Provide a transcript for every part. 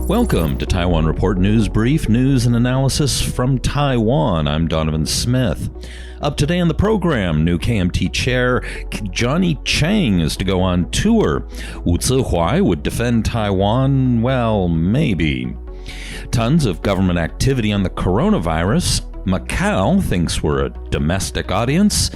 Welcome to Taiwan Report News Brief, news and analysis from Taiwan. I'm Donovan Smith. Up today on the program, new KMT Chair Chiang is to go on tour. Wu Sz-huai would defend Taiwan, well, maybe. Tons of government activity on the coronavirus. Macau thinks we're a domestic audience.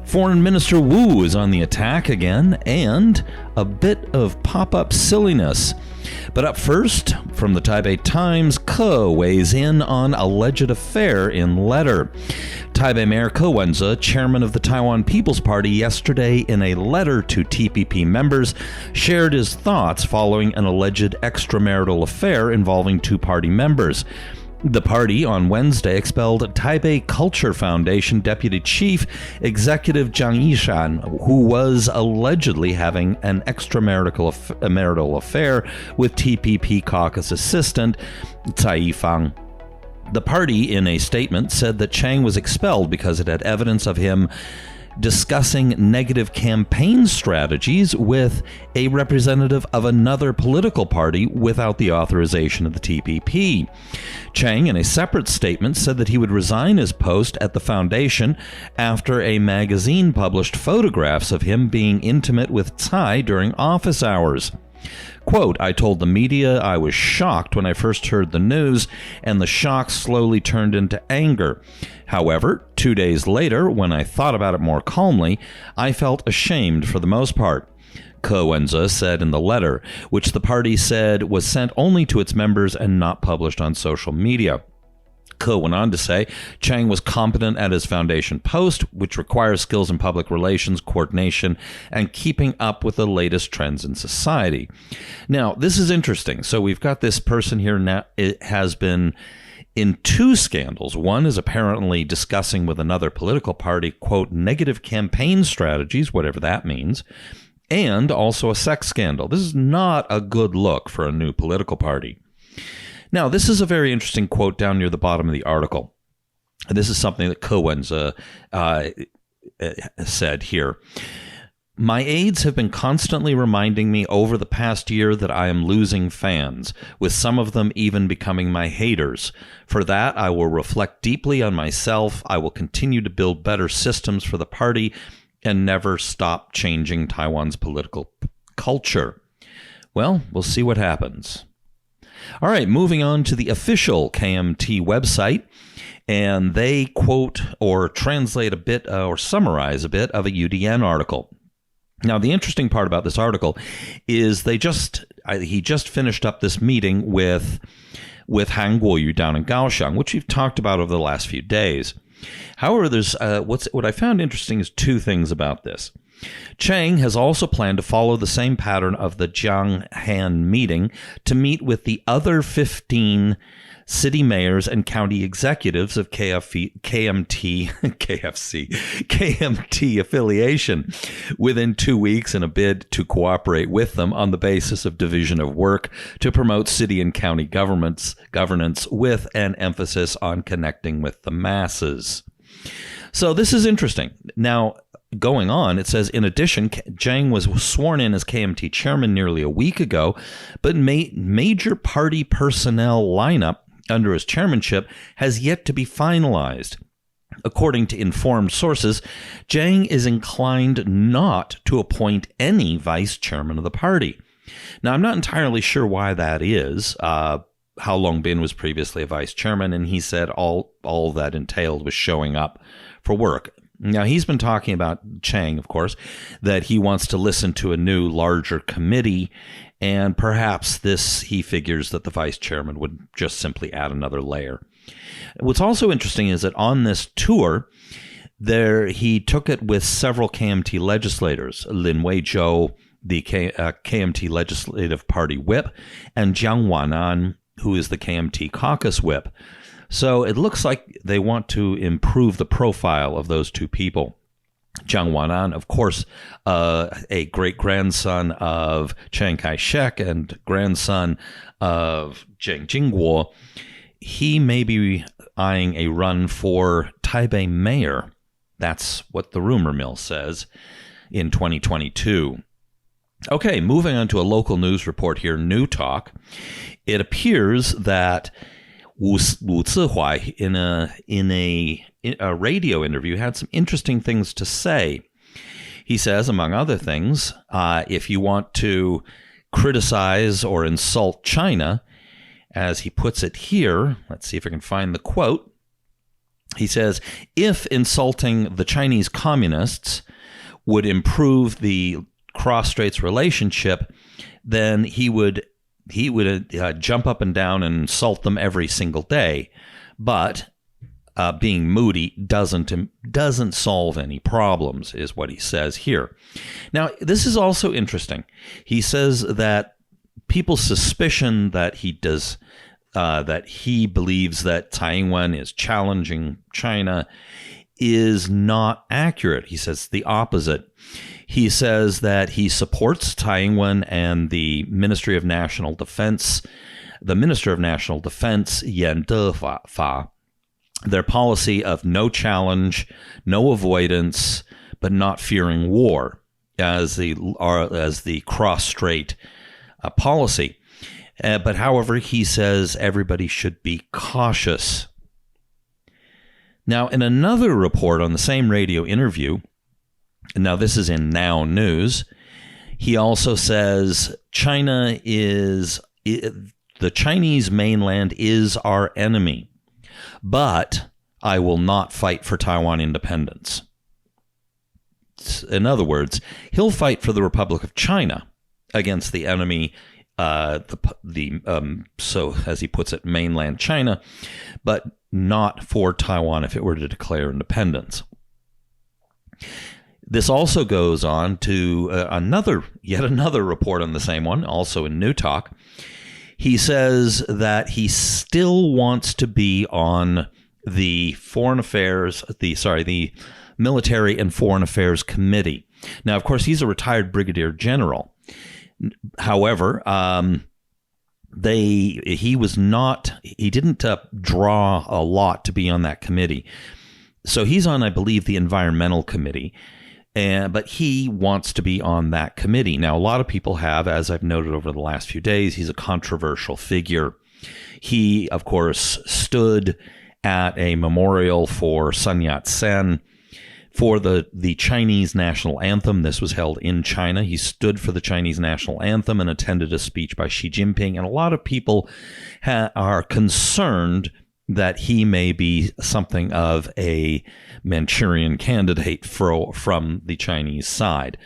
Foreign Minister Wu is on the attack again, and a bit of pop-up silliness. But up first, from the Taipei Times, Ke weighs in on alleged affair in letter. Taipei Mayor Ke Wen-je, chairman of the Taiwan People's Party, yesterday in a letter to TPP members, shared his thoughts following an alleged extramarital affair involving two party members. The party on Wednesday expelled Taipei Culture Foundation Deputy Chief Executive Jiang Yishan, who was allegedly having an extramarital affair with TPP caucus assistant Tsai Yifang. The party, in a statement, said that Chiang was expelled because it had evidence of him discussing negative campaign strategies with a representative of another political party without the authorization of the TPP. Chiang, in a separate statement, said that he would resign his post at the foundation after a magazine published photographs of him being intimate with Tsai during office hours. Quote, I told the media I was shocked when I first heard the news, and the shock slowly turned into anger. However, 2 days later, when I thought about it more calmly, I felt ashamed for the most part. Ke Wen-je said in the letter, which the party said was sent only to its members and not published on social media. Ke went on to say Chiang was competent at his foundation post, which requires skills in public relations, coordination, and keeping up with the latest trends in society. Now, this is interesting. So we've got this person here now. It has been in two scandals. One is apparently discussing with another political party, quote, negative campaign strategies, whatever that means, and also a sex scandal. This is not a good look for a new political party. Now, this is a very interesting quote down near the bottom of the article. This is something that Ke Wen-je said here. My aides have been constantly reminding me over the past year that I am losing fans, with some of them even becoming my haters. For that, I will reflect deeply on myself. I will continue to build better systems for the party and never stop changing Taiwan's political culture. Well, we'll see what happens. All right, moving on to the official KMT website, and they quote or translate a bit or summarize a bit of a UDN article. Now, the interesting part about this article is he just finished up this meeting with Han Guoyu down in Kaohsiung, which we've talked about over the last few days. However, there's what I found interesting is two things about this. Chiang has also planned to follow the same pattern of the Jianghan meeting to meet with the other 15 city mayors and county executives of KMT affiliation within 2 weeks in a bid to cooperate with them on the basis of division of work to promote city and county governance with an emphasis on connecting with the masses. So this is interesting. Now, going on, it says, in addition, Chiang was sworn in as KMT chairman nearly a week ago, but major party personnel lineup under his chairmanship has yet to be finalized. According to informed sources, Chiang is inclined not to appoint any vice chairman of the party. Now, I'm not entirely sure why that is. Hao Longbin was previously a vice chairman, and he said all that entailed was showing up for work. Now, he's been talking about, Chiang, of course, that he wants to listen to a new, larger committee, and perhaps he figures that the vice chairman would just simply add another layer. What's also interesting is that on this tour, he took it with several KMT legislators, Lin Wei-zhou, the KMT Legislative Party whip, and Jiang Wanan, who is the KMT caucus whip. So it looks like they want to improve the profile of those two people. Jiang Wanan, of course, a great-grandson of Chiang Kai-shek and grandson of Zheng Jingguo, he may be eyeing a run for Taipei mayor. That's what the rumor mill says in 2022. Okay, moving on to a local news report here, New Talk. It appears that Wu Sz-huai in a radio interview had some interesting things to say. He says, among other things, if you want to criticize or insult China, as he puts it here, let's see if I can find the quote. He says, if insulting the Chinese communists would improve the cross-straits relationship, then he would jump up and down and insult them every single day. But being moody doesn't solve any problems, is what he says here. Now, this is also interesting. He says that people's suspicion that he believes that Taiwan is challenging China is not accurate. He says the opposite. He says that he supports Taiwan and the Ministry of National Defense, the Minister of National Defense, Wen-je, their policy of no challenge, no avoidance, but not fearing war as the cross-strait policy. But however, he says everybody should be cautious. Now, in another report on the same radio interview, now this is in Now News, he also says the Chinese mainland is our enemy, but I will not fight for Taiwan independence. In other words, he'll fight for the Republic of China against the enemy, so as he puts it, mainland China, but not for Taiwan if it were to declare independence. This also goes on to yet another report on the same one, also in New Talk. He says that he still wants to be on the the Military and Foreign Affairs Committee. Now, of course, he's a retired brigadier general. However, he didn't draw a lot to be on that committee. So he's on, I believe, the Environmental Committee. But he wants to be on that committee. Now, a lot of people have, as I've noted over the last few days, he's a controversial figure. He, of course, stood at a memorial for Sun Yat-sen for the Chinese national anthem. This was held in China. He stood for the Chinese national anthem and attended a speech by Xi Jinping. And a lot of people are concerned that he may be something of a Manchurian candidate from the Chinese side.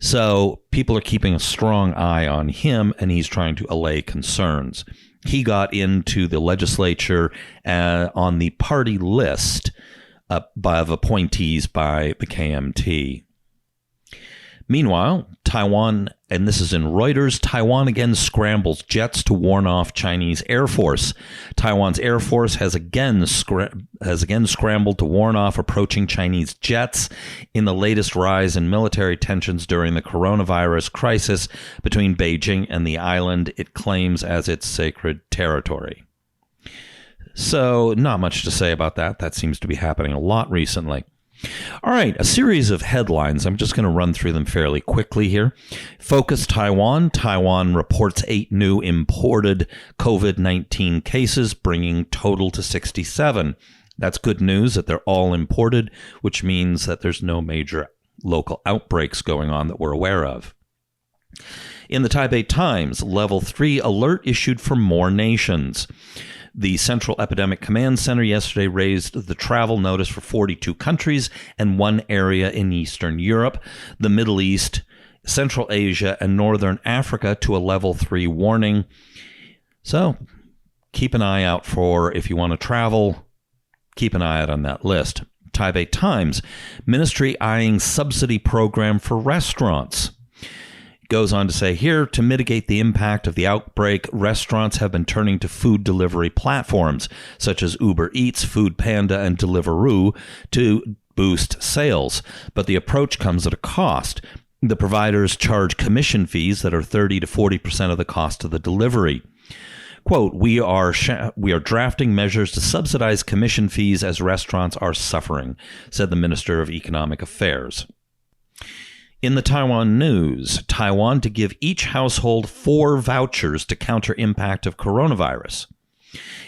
So people are keeping a strong eye on him, and he's trying to allay concerns. He got into the legislature on the party list of appointees by the KMT. Meanwhile, Taiwan, and this is in Reuters, Taiwan again scrambles jets to warn off Chinese Air Force. Taiwan's Air Force has again scrambled to warn off approaching Chinese jets in the latest rise in military tensions during the coronavirus crisis between Beijing and the island it claims as its sacred territory. So, not much to say about that. That seems to be happening a lot recently. All right, a series of headlines. I'm just going to run through them fairly quickly here. Focus Taiwan. Taiwan reports 8 new imported COVID-19 cases, bringing total to 67. That's good news that they're all imported, which means that there's no major local outbreaks going on that we're aware of. In the Taipei Times, Level 3 alert issued for more nations. The Central Epidemic Command Center yesterday raised the travel notice for 42 countries and 1 area in Eastern Europe, the Middle East, Central Asia, and Northern Africa to a Level 3 warning. So keep an eye out for, if you want to travel, keep an eye out on that list. Taipei Times, Ministry eyeing subsidy program for restaurants. Goes on to say here, to mitigate the impact of the outbreak, restaurants have been turning to food delivery platforms such as Uber Eats, Food Panda, and Deliveroo to boost sales. But the approach comes at a cost. The providers charge commission fees that are 30 to 40% of the cost of the delivery. Quote, we are drafting measures to subsidize commission fees as restaurants are suffering, said the Minister of Economic Affairs. In the Taiwan news, Taiwan to give each household 4 vouchers to counter impact of coronavirus.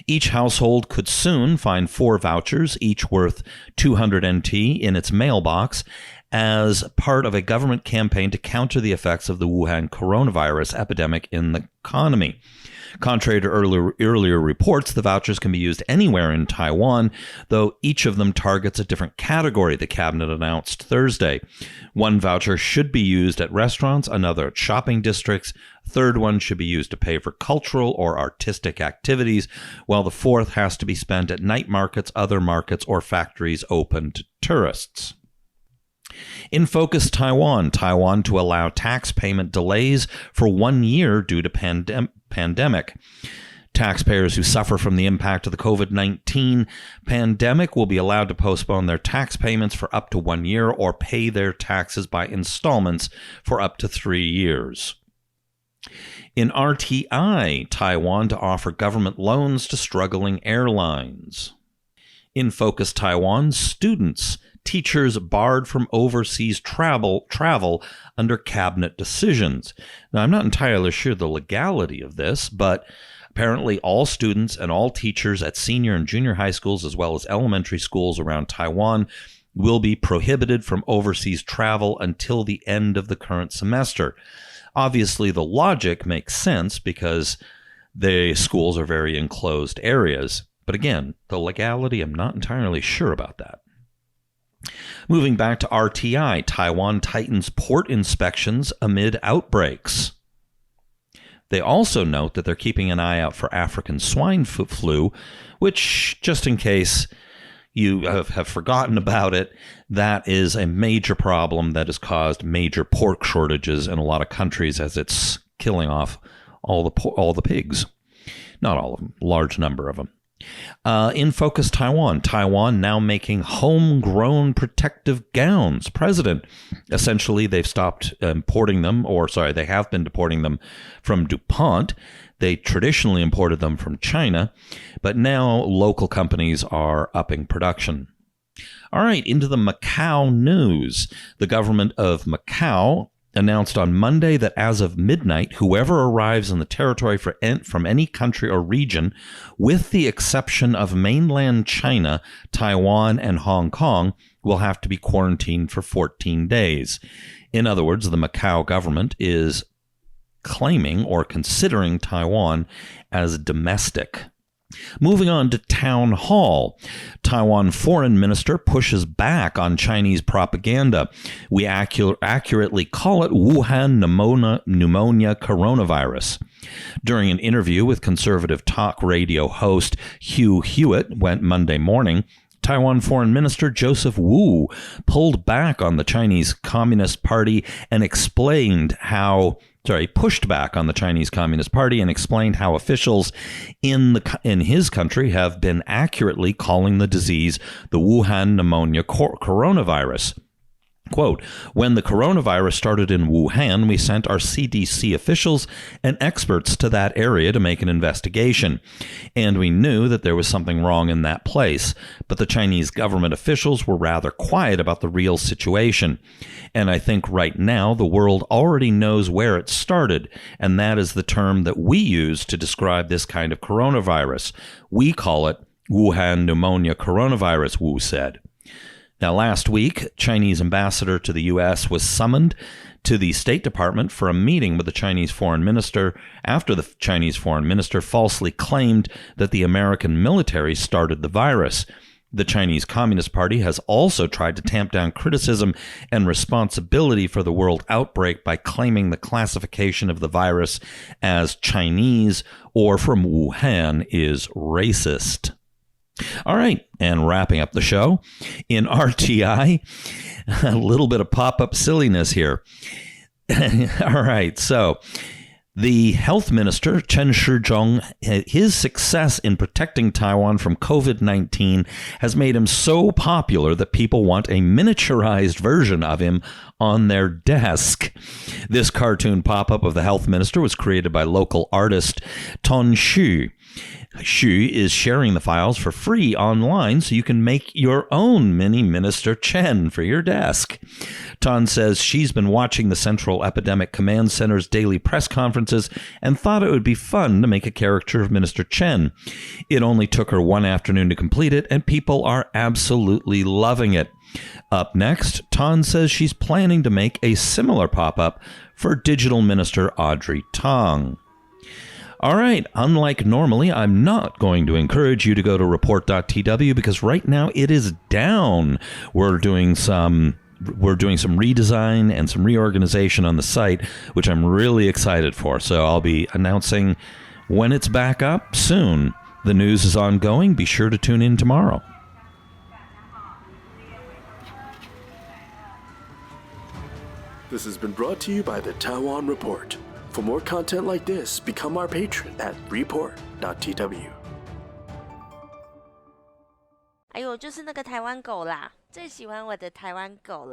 Each household could soon find 4 vouchers, each worth 200 NT, in its mailbox as part of a government campaign to counter the effects of the Wuhan coronavirus epidemic in the economy. Contrary to earlier reports, the vouchers can be used anywhere in Taiwan, though each of them targets a different category, the cabinet announced Thursday. One voucher should be used at restaurants, another at shopping districts. A third one should be used to pay for cultural or artistic activities, while the fourth has to be spent at night markets, other markets, or factories open to tourists. In focus, Taiwan to allow tax payment delays for 1 year due to pandemic. Taxpayers who suffer from the impact of the COVID-19 pandemic will be allowed to postpone their tax payments for up to 1 year or pay their taxes by installments for up to 3 years. In RTI, Taiwan to offer government loans to struggling airlines. In focus, Taiwan, teachers barred from overseas travel under cabinet decisions. Now, I'm not entirely sure the legality of this, but apparently all students and all teachers at senior and junior high schools, as well as elementary schools around Taiwan, will be prohibited from overseas travel until the end of the current semester. Obviously, the logic makes sense because the schools are very enclosed areas. But again, the legality, I'm not entirely sure about that. Moving back to RTI, Taiwan tightens port inspections amid outbreaks. They also note that they're keeping an eye out for African swine flu, which, just in case you have forgotten about it, that is a major problem that has caused major pork shortages in a lot of countries as it's killing off all the pigs. Not all of them, large number of them. In focus, Taiwan now making homegrown protective gowns. Essentially, they've stopped importing them, they have been importing them from DuPont. They traditionally imported them from China, but now local companies are upping production. All right, into the Macau news. The government of Macau announced on Monday that as of midnight, whoever arrives in the territory from any country or region, with the exception of mainland China, Taiwan, and Hong Kong, will have to be quarantined for 14 days. In other words, the Macau government is claiming or considering Taiwan as domestic. Moving on to town hall, Taiwan foreign minister pushes back on Chinese propaganda. We accurately call it Wuhan pneumonia coronavirus. During an interview with conservative talk radio host Hugh Hewitt Monday morning, Taiwan Foreign Minister Joseph Wu pulled back on the Chinese Communist Party and pushed back on the Chinese Communist Party and explained how officials in his country have been accurately calling the disease the Wuhan pneumonia coronavirus. Quote, when the coronavirus started in Wuhan, we sent our CDC officials and experts to that area to make an investigation. And we knew that there was something wrong in that place. But the Chinese government officials were rather quiet about the real situation. And I think right now the world already knows where it started. And that is the term that we use to describe this kind of coronavirus. We call it Wuhan pneumonia coronavirus, Wu said. Now, last week, Chinese ambassador to the U.S. was summoned to the State Department for a meeting with the Chinese foreign minister after the Chinese foreign minister falsely claimed that the American military started the virus. The Chinese Communist Party has also tried to tamp down criticism and responsibility for the world outbreak by claiming the classification of the virus as Chinese or from Wuhan is racist. All right, and wrapping up the show, in RTI, a little bit of pop-up silliness here. All right, so the health minister, Chen Shi-chung, his success in protecting Taiwan from COVID-19 has made him so popular that people want a miniaturized version of him on their desk. This cartoon pop-up of the health minister was created by local artist Ton Xu. Xu is sharing the files for free online so you can make your own mini Minister Chen for your desk. Tan says she's been watching the Central Epidemic Command Center's daily press conferences and thought it would be fun to make a character of Minister Chen. It only took her one afternoon to complete it, and people are absolutely loving it. Up next, Tan says she's planning to make a similar pop-up for Digital Minister Audrey Tang. All right, unlike normally, I'm not going to encourage you to go to report.tw because right now it is down. We're doing some redesign and some reorganization on the site, which I'm really excited for. So I'll be announcing when it's back up soon. The news is ongoing. Be sure to tune in tomorrow. This has been brought to you by the Taiwan Report. For more content like this, become our patron at report.tw. 哎呦，就是那个台湾狗啦，最喜欢我的台湾狗了。